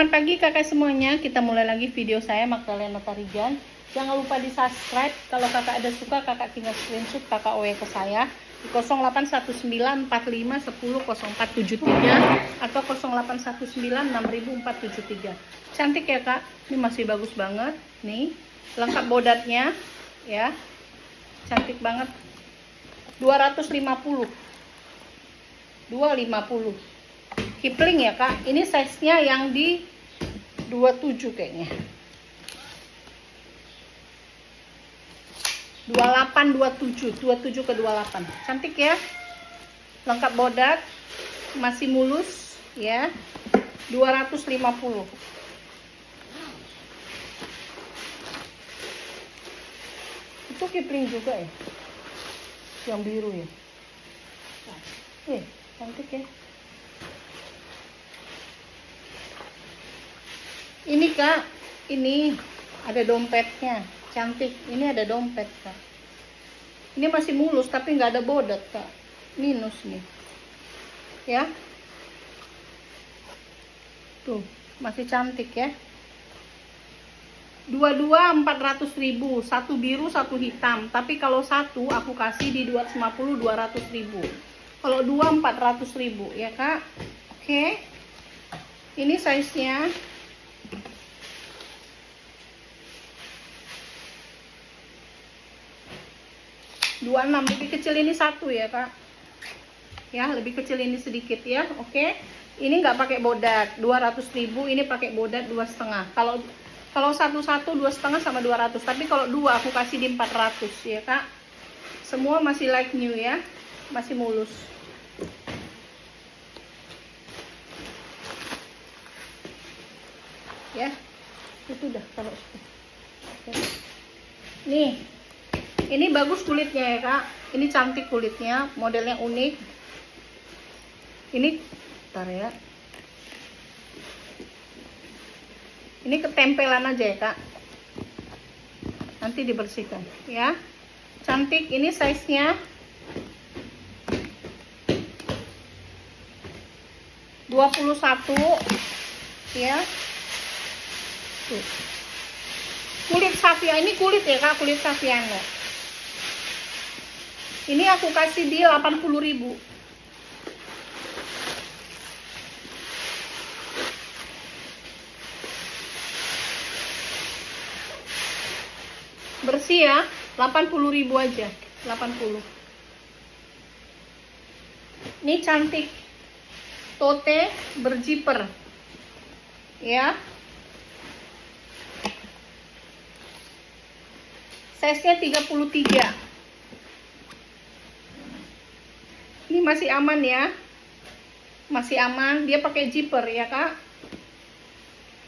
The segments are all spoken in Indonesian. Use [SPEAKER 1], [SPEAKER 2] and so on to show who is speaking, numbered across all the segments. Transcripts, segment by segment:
[SPEAKER 1] Selamat pagi kakak semuanya, kita mulai lagi video saya Magdalena Tarigan. Jangan lupa di subscribe. Kalau kakak ada suka, kakak tinggal screenshot kakak WA ke saya di 081945100473 atau 0819600473. Cantik ya kak, ini masih bagus banget nih, lengkap bodatnya ya, cantik banget. 250 Kipling ya kak, ini size nya yang di 27 kayaknya, 27 ke 28. Cantik ya, lengkap bodat, masih mulus ya. 250. Itu Kipling juga ya, yang biru ya. Cantik ya. Ini kak, ini ada dompetnya, cantik. Ini ada dompet kak. Ini masih mulus tapi nggak ada bodat kak, minus nih ya. Tuh masih cantik ya. Dua-dua 400.000, satu biru satu hitam. Tapi kalau satu aku kasih di 250 200.000. Kalau dua 400.000 ya kak. Oke. Ini size nya 26, lebih kecil ini satu ya kak ya, lebih kecil ini sedikit ya. Oke, ini nggak pakai bodat, 200.000. Ini pakai bodat 2,5. Kalau satu 2,5 sama 200, tapi kalau dua aku kasih di 400 ya kak. Semua masih like new ya, masih mulus ya. Itu udah kalau nih. Ini bagus kulitnya ya kak, ini cantik kulitnya, modelnya unik. Ini bentar ya, ini ketempelan aja ya kak, nanti dibersihkan ya. Cantik, ini size nya 21 ya. Tuh. Kulit Safia, ini kulit ya kak, kulit Safiano. Ini aku kasih di 80.000. Bersih ya, 80.000 aja, 80. Ini cantik, tote berjiper ya. Size-nya 33. Ini masih aman ya, masih aman. Dia pakai zipper ya kak.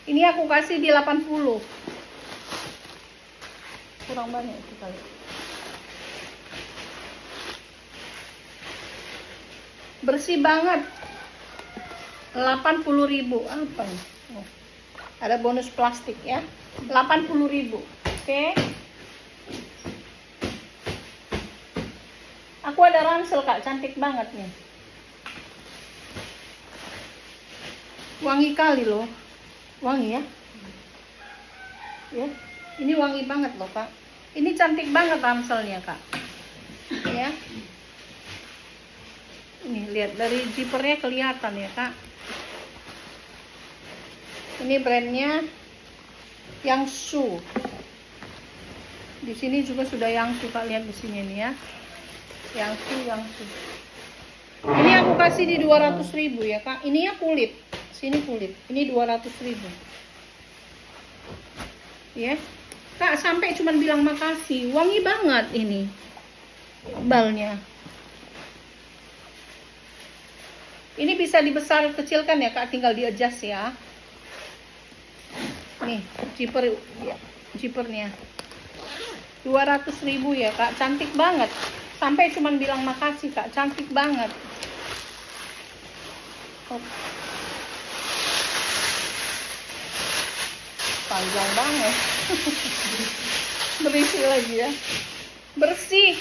[SPEAKER 1] Ini aku kasih di 80. Kurang banyak itu kali. Bersih banget, 80.000. Apa nih? Oh, ada bonus plastik ya, 80.000. Oke. Aku ada ransel kak, cantik banget nih. Wangi kali loh, wangi ya. Ya, ini wangi banget loh kak. Ini cantik banget ranselnya kak. Ya. Ini lihat dari zippernya kelihatan ya kak. Ini brandnya Yangsu. Di sini juga sudah Yangsu kak, lihat di sini nih ya. Yangsu. Ini aku kasih di 200.000 ya kak. Ini ya kulit, sini kulit. Ini 200.000 ya kak. Sampai cuman bilang makasih, wangi banget ini balnya. Ini bisa dibesar kecilkan ya kak, tinggal di adjust ya. Nih zipper ya, zippernya 200.000 ya kak, cantik banget. Sampai cuman bilang makasih kak, cantik banget. Panjang banget. Berisi lagi ya, bersih.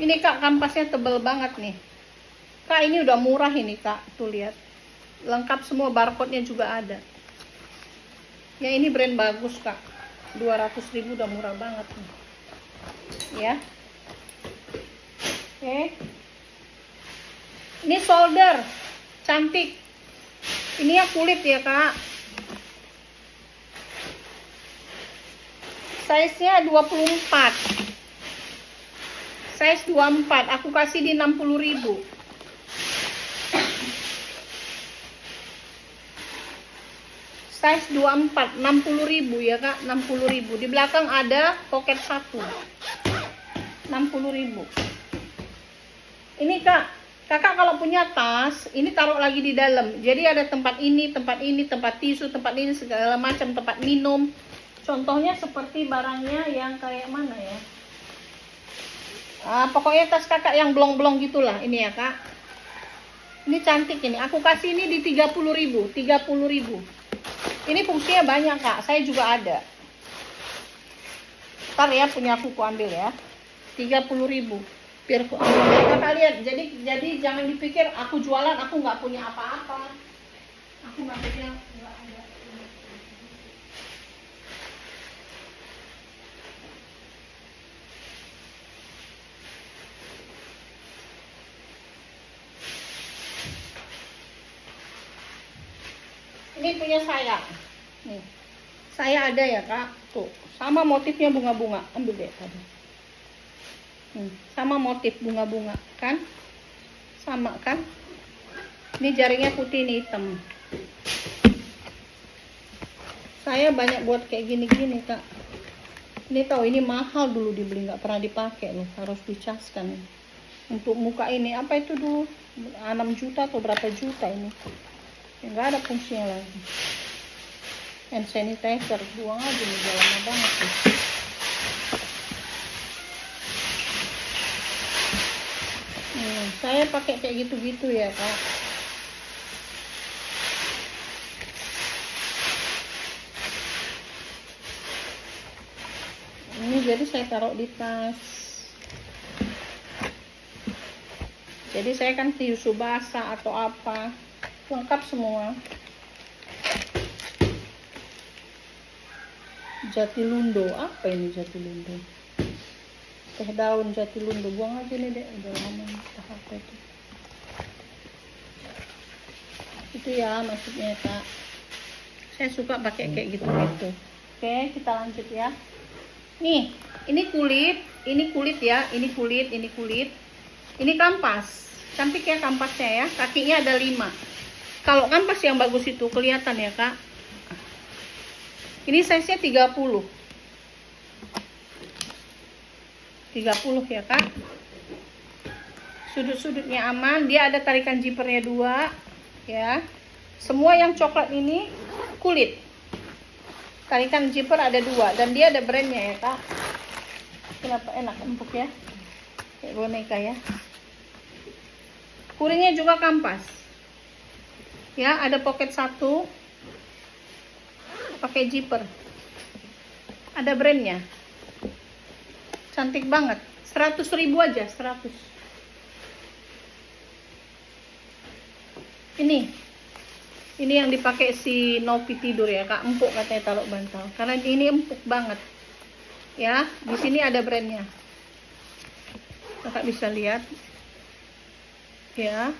[SPEAKER 1] Ini kak, kampasnya tebel banget nih kak. Ini udah murah ini kak, tuh lihat lengkap semua, barcode-nya juga ada. Ya ini brand bagus kak, 200.000 udah murah banget nih. Ya, oke. Ini solder, cantik. Ini ya kulit ya kak. Size-nya 24. Size 24, aku kasih di 60.000. Size 24, 60.000 ya kak, 60.000. Di belakang ada pocket 1. 60.000. Ini kak, kakak kalau punya tas, ini taruh lagi di dalam. Jadi ada tempat ini, tempat tisu, tempat ini, segala macam, tempat minum. Contohnya seperti barangnya yang kayak mana ya? Pokoknya tas kakak yang blong-blong gitulah ini ya kak. Ini cantik ini. Aku kasih ini di 30.000, 30.000. Ini fungsinya banyak kak. Saya juga ada. Ntar ya punya aku ambil ya. 30.000. Biar aku ambil. Kakak lihat. Jadi jangan dipikir aku jualan, aku nggak punya apa-apa. Aku nggak punya. Ini punya saya. Nih. Saya ada ya kak. Tuh. Sama motifnya bunga-bunga. Ambil deh tadi. Sama motif bunga-bunga kan. Sama kan. Ini jaringnya putih, ini hitam. Saya banyak buat kayak gini-gini kak. Ini tahu ini mahal dulu dibeli, nggak pernah dipakai loh. Harus dicaskan. Untuk muka ini apa itu dulu? 6 juta atau berapa juta ini? Nggak ada fungsinya lagi. Hand sanitizer buang aja nih, udah lama banget nih. Saya pakai kayak gitu-gitu ya kak. Ini jadi saya taruh di tas. Jadi saya kan tisu basah atau apa, lengkap semua. Jatilundo, apa ini Jatilundo? Teh daun Jatilundo, buang aja nih deh, udah lama tahap itu. Itu ya maksudnya kak. Saya suka pakai kayak gitu-gitu. Oke, kita lanjut ya. Nih, ini kulit ya, ini kulit. Ini kampas. Cantik ya kampasnya ya. Kakinya ada 5. Kalau kampas yang bagus itu kelihatan ya kak. Ini size-nya 30 ya kak. Sudut-sudutnya aman. Dia ada tarikan zippernya 2 ya. Semua yang coklat ini kulit. Tarikan zipper ada 2 dan dia ada brandnya ya kak. Kenapa enak, empuk ya, kayak boneka ya. Kuringnya juga kampas ya, ada pocket 1, pakai zipper, ada brandnya, cantik banget. 100.000 aja, 100. Ini yang dipakai si Novi tidur ya kak, empuk katanya taruh bantal, karena ini empuk banget ya. Di sini ada brandnya, kakak bisa lihat ya.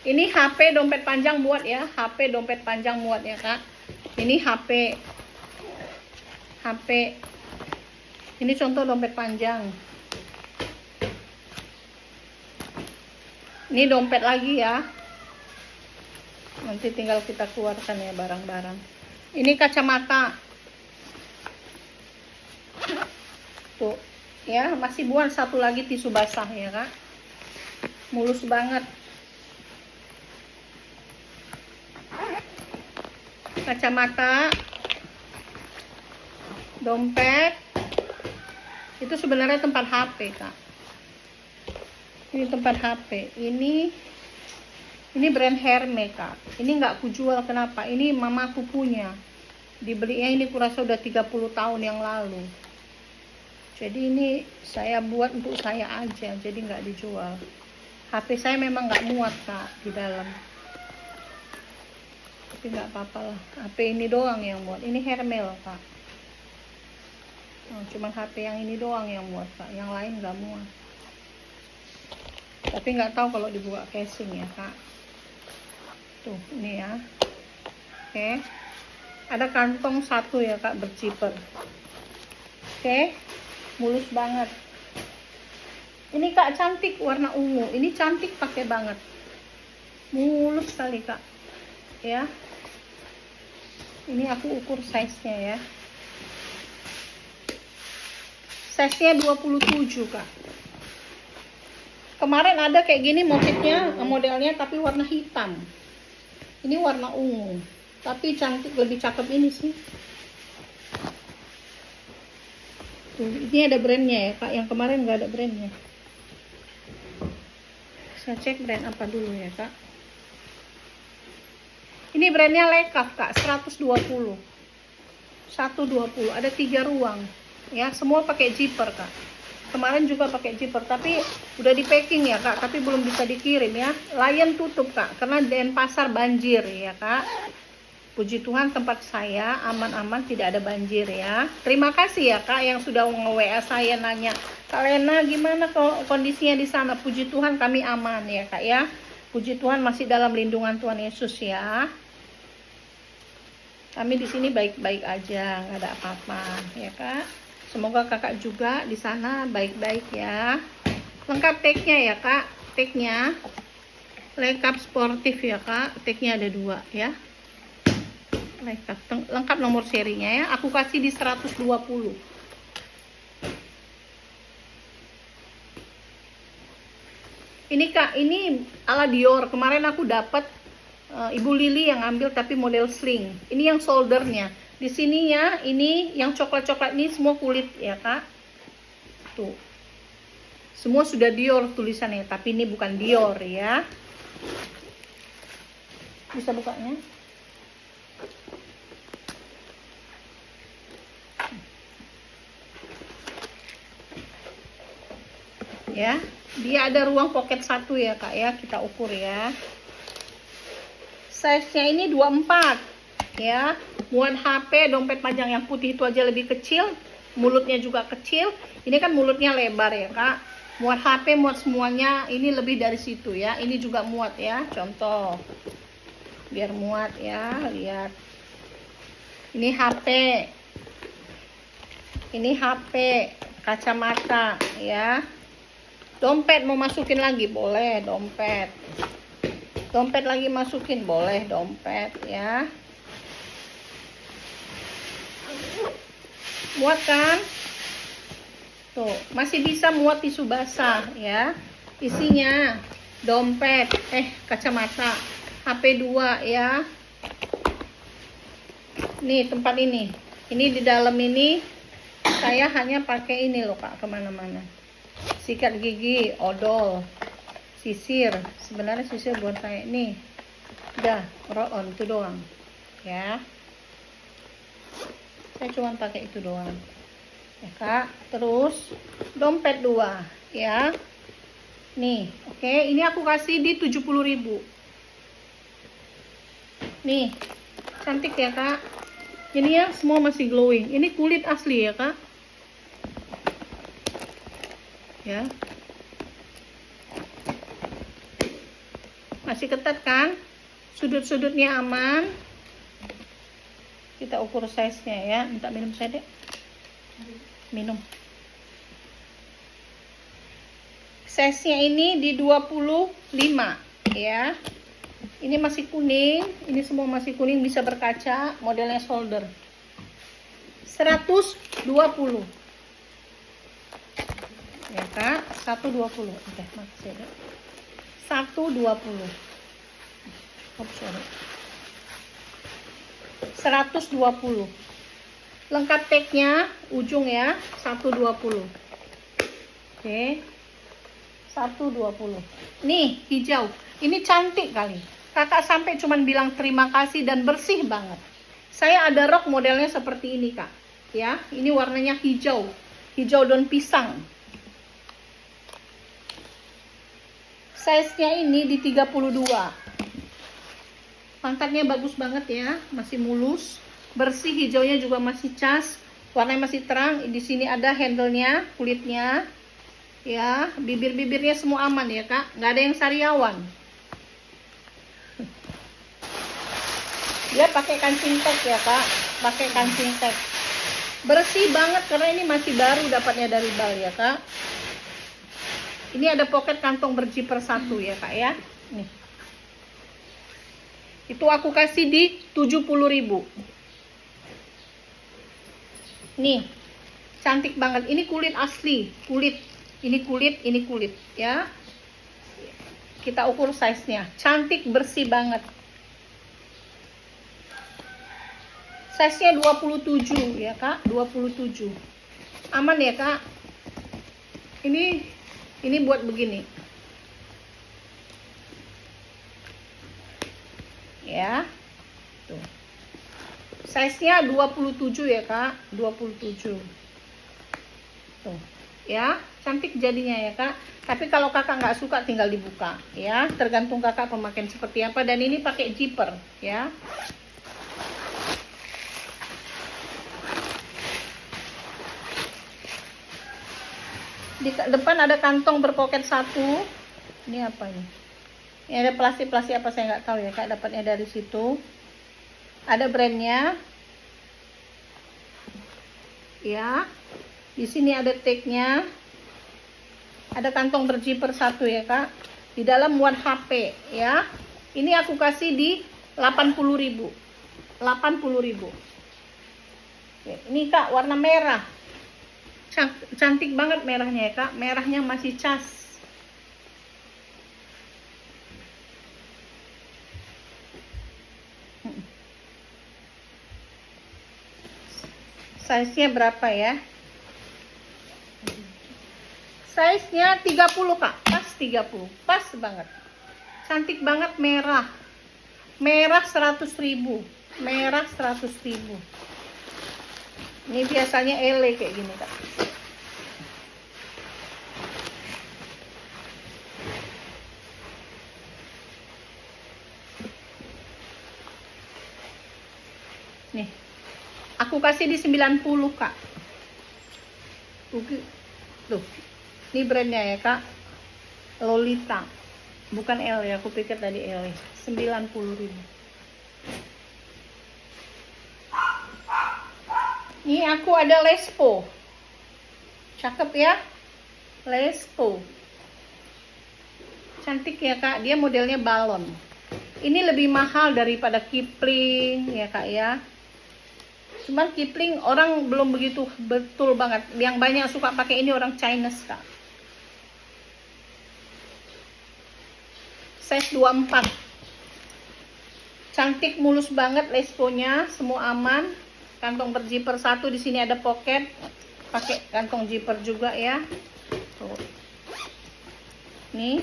[SPEAKER 1] Ini HP dompet panjang muat ya, HP dompet panjang muat ya kak. Ini HP. Ini contoh dompet panjang. Ini dompet lagi ya. Nanti tinggal kita keluarkan ya barang-barang. Ini kacamata. Tuh, ya, masih buat satu lagi tisu basah ya, Kak. Mulus banget. Kacamata. Dompet. Itu sebenarnya tempat HP, Kak. Ini tempat HP. Ini brand Hermes kak. Ini nggak kujual, kenapa? Ini mamaku punya. Dibelinya ini kurasa udah 30 tahun yang lalu. Jadi ini saya buat untuk saya aja, jadi nggak dijual. HP saya memang nggak muat kak di dalam, tapi nggak apa-apa lah. HP ini doang yang muat. Ini Hermel kak. Cuman HP yang ini doang yang muat kak, yang lain nggak muat. Tapi nggak tahu kalau dibuka casing ya kak. Tuh ini ya. Oke. Ada kantong satu ya kak, berzipper. Oke. Mulus banget. Ini kak cantik, warna ungu. Ini cantik pakai banget. Mulus sekali kak. Ya. Ini aku ukur size-nya ya. Size-nya 27 kak. Kemarin ada kayak gini motifnya, modelnya tapi warna hitam. Ini warna ungu. Tapi cantik, lebih cakep ini sih. Tuh, ini ada brandnya ya kak. Yang kemarin nggak ada brandnya. Saya cek brand apa dulu ya kak. Ini brandnya Lekaf kak, 120. 120. Ada 3 ruang. Ya, semua pakai zipper kak. Kemarin juga pakai zipper, tapi udah di packing ya kak, tapi belum bisa dikirim ya. Layan tutup kak, karena Denpasar banjir ya kak. Puji Tuhan tempat saya aman-aman, tidak ada banjir ya. Terima kasih ya kak yang sudah nge-WA saya nanya, Kak Lena gimana kondisinya di sana? Puji Tuhan kami aman ya kak ya. Puji Tuhan masih dalam lindungan Tuhan Yesus ya. Kami di sini baik-baik aja, nggak ada apa-apa ya kak. Semoga kakak juga di sana baik-baik ya. Lengkap tag-nya ya kak. Tag-nya lengkap sportif ya kak. Tag-nya ada 2 ya. Lengkap nomor serinya ya. Aku kasih di 120. Ini kak, ini ala Dior. Kemarin aku dapat Ibu Lili yang ambil tapi model sling. Ini yang soldernya. Di sininya ini yang coklat-coklat ini semua kulit ya kak. Tuh. Semua sudah Dior tulisannya, tapi ini bukan Dior ya. Bisa bukanya? Ya, dia ada ruang pocket 1 ya kak ya, kita ukur ya. Size-nya ini 24 ya. Muat HP, dompet panjang yang putih itu aja lebih kecil, mulutnya juga kecil. Ini kan mulutnya lebar ya kak. Muat HP, muat semuanya, ini lebih dari situ ya. Ini juga muat ya, contoh. Biar muat ya, lihat. Ini HP. Ini HP, kacamata ya. Dompet mau masukin lagi boleh, dompet. Dompet lagi masukin boleh, dompet ya. Muat kan? Tuh, masih bisa muat tisu basah ya. Isinya dompet, kacamata, HP 2 ya. Nih tempat ini. Ini di dalam ini saya hanya pakai ini loh kak, kemana-mana. Sikat gigi, odol, sisir. Sebenarnya sisir buat saya nih. Udah, roll on itu doang. Ya. Saya cuma pakai itu doang. Ya, Kak. Terus dompet 2, ya. Nih, oke, ini aku kasih di 70.000. Nih. Cantik ya, Kak. Ini ya semua masih glowing. Ini kulit asli ya, Kak. Ya, masih ketat kan, sudut-sudutnya aman. Kita ukur size nya ya. Minta minum saya deh, minum. Size nya ini di 25 ya. Ini masih kuning, ini semua masih kuning, bisa berkaca, modelnya solder. 120 ya kak, 120. Oke, makasih ya. 120. Oh, sorry. 120. Lengkap tagnya ujung ya, 120. Oke. 120. Nih, hijau. Ini cantik kali. Kakak sampai cuman bilang terima kasih dan bersih banget. Saya ada rok modelnya seperti ini, Kak. Ya, ini warnanya hijau. Hijau daun pisang. Size-nya ini di 32. Pangkatnya bagus banget ya, masih mulus, bersih, hijaunya juga masih cas, warnanya masih terang. Di sini ada handle-nya, kulitnya. Ya, bibir-bibirnya semua aman ya, Kak. Nggak ada yang sariawan. Dia pakai kancing tag ya, Kak. Pakai kancing tag. Bersih banget karena ini masih baru dapatnya dari Bal ya, Kak. Ini ada pocket kantong berziper 1 ya, Kak ya. Nih. Itu aku kasih di 70.000. Nih. Cantik banget. Ini kulit asli, kulit. Ini kulit ya. Kita ukur size-nya. Cantik, bersih banget. Size-nya 27 ya, Kak. 27. Aman ya, Kak. Ini buat begini. Ya. Tuh. Size-nya 27 ya, Kak. 27. Tuh. Ya, cantik jadinya ya, Kak. Tapi kalau Kakak nggak suka tinggal dibuka ya. Tergantung Kakak pemakaian seperti apa, dan ini pakai zipper ya. Di depan ada kantong berpoket 1. Ini apa ini? Ini ada plastik-plastik apa saya nggak tahu ya, Kak. Dapatnya dari situ. Ada brandnya. Ya. Di sini ada tag-nya. Ada kantong berzipper 1 ya, Kak. Di dalam muat HP ya. Ini aku kasih di 80.000. 80.000. Ini, Kak, warna merah. Cantik banget merahnya ya, Kak. Merahnya masih cas. Size-nya berapa ya? Size-nya 30, Kak. Pas 30. Pas banget. Cantik banget, merah. Merah 100.000. Merah 100.000. Ini biasanya ele kayak gini, Kak. Nih. Aku kasih di 90, Kak. Tuh. Ini brandnya ya, Kak. Lolita. Bukan L ya, aku pikir tadi L. 90.000. Ini aku ada Lespo. Cakep ya. Lespo. Cantik ya, Kak. Dia modelnya balon. Ini lebih mahal daripada Kipling ya, Kak ya. Cuman Kipling orang belum begitu betul banget. Yang banyak suka pakai ini orang Chinese, Kak. Size 24. Cantik, mulus banget Lespo-nya, semua aman. Kantong berzipper 1, di sini ada pocket. Pakai kantong zipper juga ya. Tuh. Nih.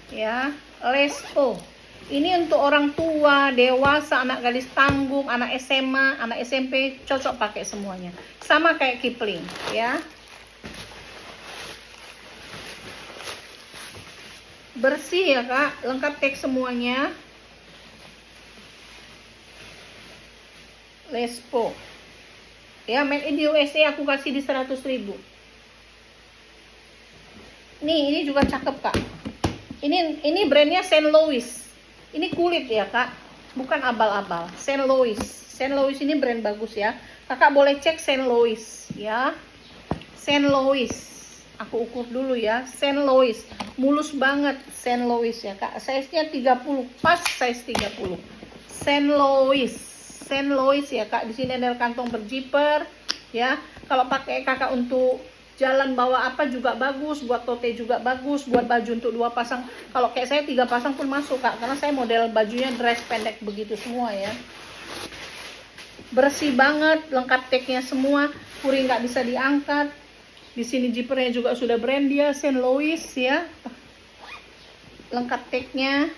[SPEAKER 1] Ya, Lespo. Ini untuk orang tua, dewasa, anak gadis tanggung, anak SMA, anak SMP, cocok pakai semuanya. Sama kayak Kipling, ya. Bersih ya, Kak, lengkap tag semuanya. Lespo. Ya, made in USA, aku kasih di 100.000. Nih, ini juga cakep, Kak. Ini brandnya Saint Louis. Ini kulit ya, Kak, bukan abal-abal. Saint Louis. Saint Louis ini brand bagus ya. Kakak boleh cek Saint Louis ya. Saint Louis. Aku ukur dulu ya. Saint Louis. Mulus banget Saint Louis ya, Kak. Size-nya 30, pas size 30. Saint Louis. Saint Louis ya, Kak. Di sini ada kantong berzipper ya. Kalau pakai Kakak untuk jalan bawa apa juga bagus, buat tote juga bagus, buat baju untuk 2 pasang. Kalau kayak saya 3 pasang pun masuk, Kak, karena saya model bajunya dress pendek begitu semua ya. Bersih banget, lengkap tagnya semua, kuri nggak bisa diangkat. Di sini zippernya juga sudah brand dia Saint Louis ya. Lengkap tagnya.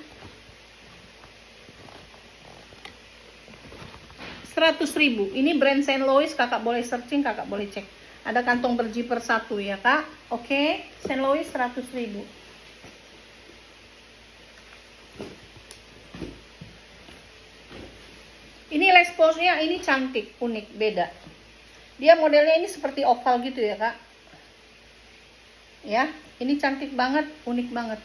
[SPEAKER 1] 100.000. Ini brand St. Louis, kakak boleh searching, kakak boleh cek. Ada kantong berjiper 1 ya kak. Oke, St. Louis 100.000. Ini lace pouch-nya ini cantik, unik, beda. Dia modelnya ini seperti oval gitu ya kak. Ya, ini cantik banget, unik banget.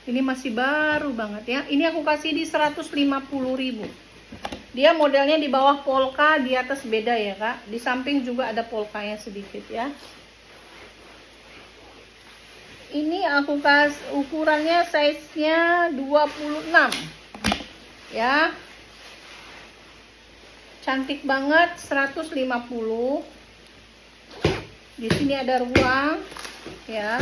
[SPEAKER 1] Ini masih baru banget ya. Ini aku kasih di 150.000. Dia modelnya di bawah polka, di atas beda ya kak. Di samping juga ada polkanya sedikit ya. Ini aku kasih ukurannya, size-nya 26 ya. Cantik banget, 150. Di sini ada ruang ya.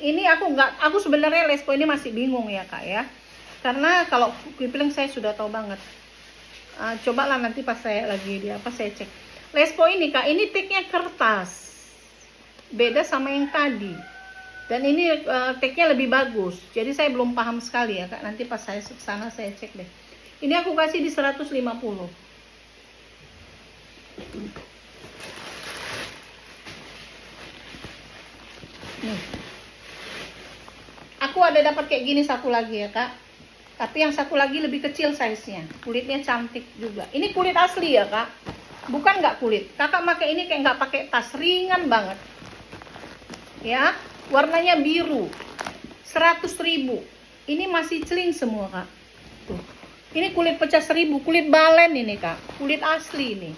[SPEAKER 1] Ini aku sebenarnya lespo ini masih bingung ya kak ya, karena kalau kipling saya sudah tahu banget. Cobalah nanti pas saya lagi saya cek lespo ini kak. Ini tagnya kertas, beda sama yang tadi, dan ini tagnya lebih bagus. Jadi saya belum paham sekali ya kak. Nanti pas saya sana saya cek deh. Ini aku kasih di 150. Nih. Aku ada dapat kayak gini satu lagi ya kak. Tapi yang satu lagi lebih kecil size-nya. Kulitnya cantik juga. Ini kulit asli ya kak. Bukan nggak kulit. Kakak pakai ini kayak nggak pakai tas, ringan banget. Ya, warnanya biru. 100.000. Ini masih celing semua kak. Tuh. Ini kulit pecah 1000, kulit balen ini kak. Kulit asli ini.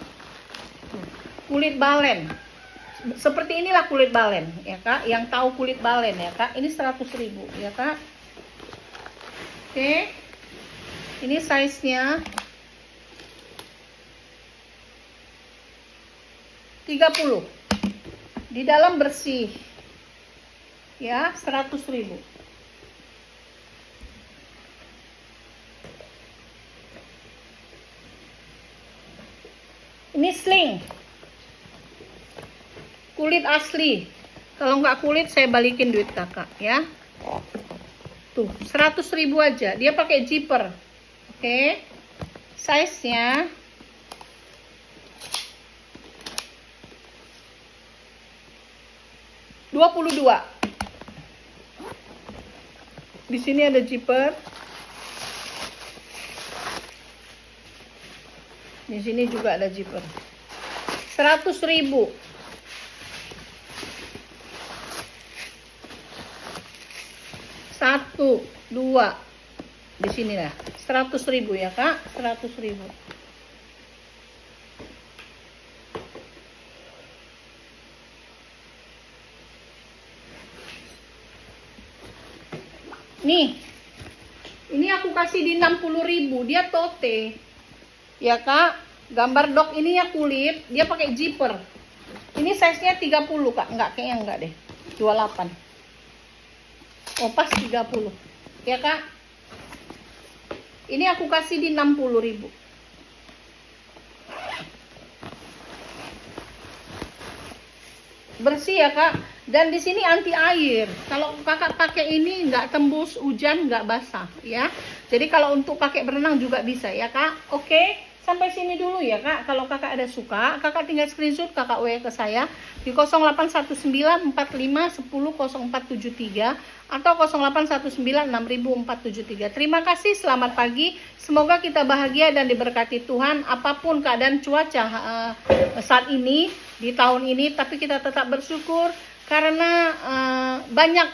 [SPEAKER 1] Tuh. Kulit balen. Seperti inilah kulit balen ya kak. Yang tahu kulit balen ya kak. Ini 100.000 ya kak. Oke. Ini size-nya 30. Di dalam bersih. Ya, 100.000. Ini sling. Kulit asli. Kalau nggak kulit saya balikin duit kakak ya. Tuh, 100.000 aja. Dia pakai zipper. Oke. Size-nya 22. Di sini ada zipper. Di sini juga ada zipper. 100.000. Satu, dua, di sini lah, 100.000 ya kak, 100.000. Nih, ini aku kasih di 60.000, dia tote, ya kak. Gambar dog ini ya kulit, dia pakai zipper. Ini size-nya 30 kak, kayaknya enggak deh, 28. Oh pas 30 ya kak. Ini aku kasih di 60.000. Bersih ya kak. Dan di sini anti air. Kalau kakak pakai ini nggak tembus hujan, nggak basah ya. Jadi kalau untuk pakai berenang juga bisa ya kak. Oke. Sampai sini dulu ya kak. Kalau kakak ada suka, kakak tinggal screenshot, kakak WA ke saya di 081945100473 atau 0819600473. Terima kasih, selamat pagi. Semoga kita bahagia dan diberkati Tuhan apapun keadaan cuaca saat ini di tahun ini, tapi kita tetap bersyukur karena banyak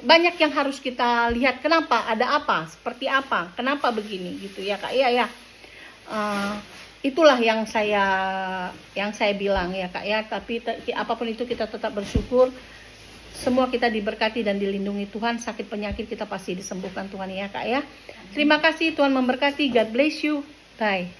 [SPEAKER 1] banyak yang harus kita lihat. Kenapa? Ada apa? Seperti apa? Kenapa begini? Gitu ya kak. Iya ya. Itulah yang saya bilang ya kak ya. Tapi apapun itu kita tetap bersyukur. Semua kita diberkati dan dilindungi Tuhan. Sakit penyakit kita pasti disembuhkan Tuhan ya kak ya. Terima kasih, Tuhan memberkati. God bless you. Bye.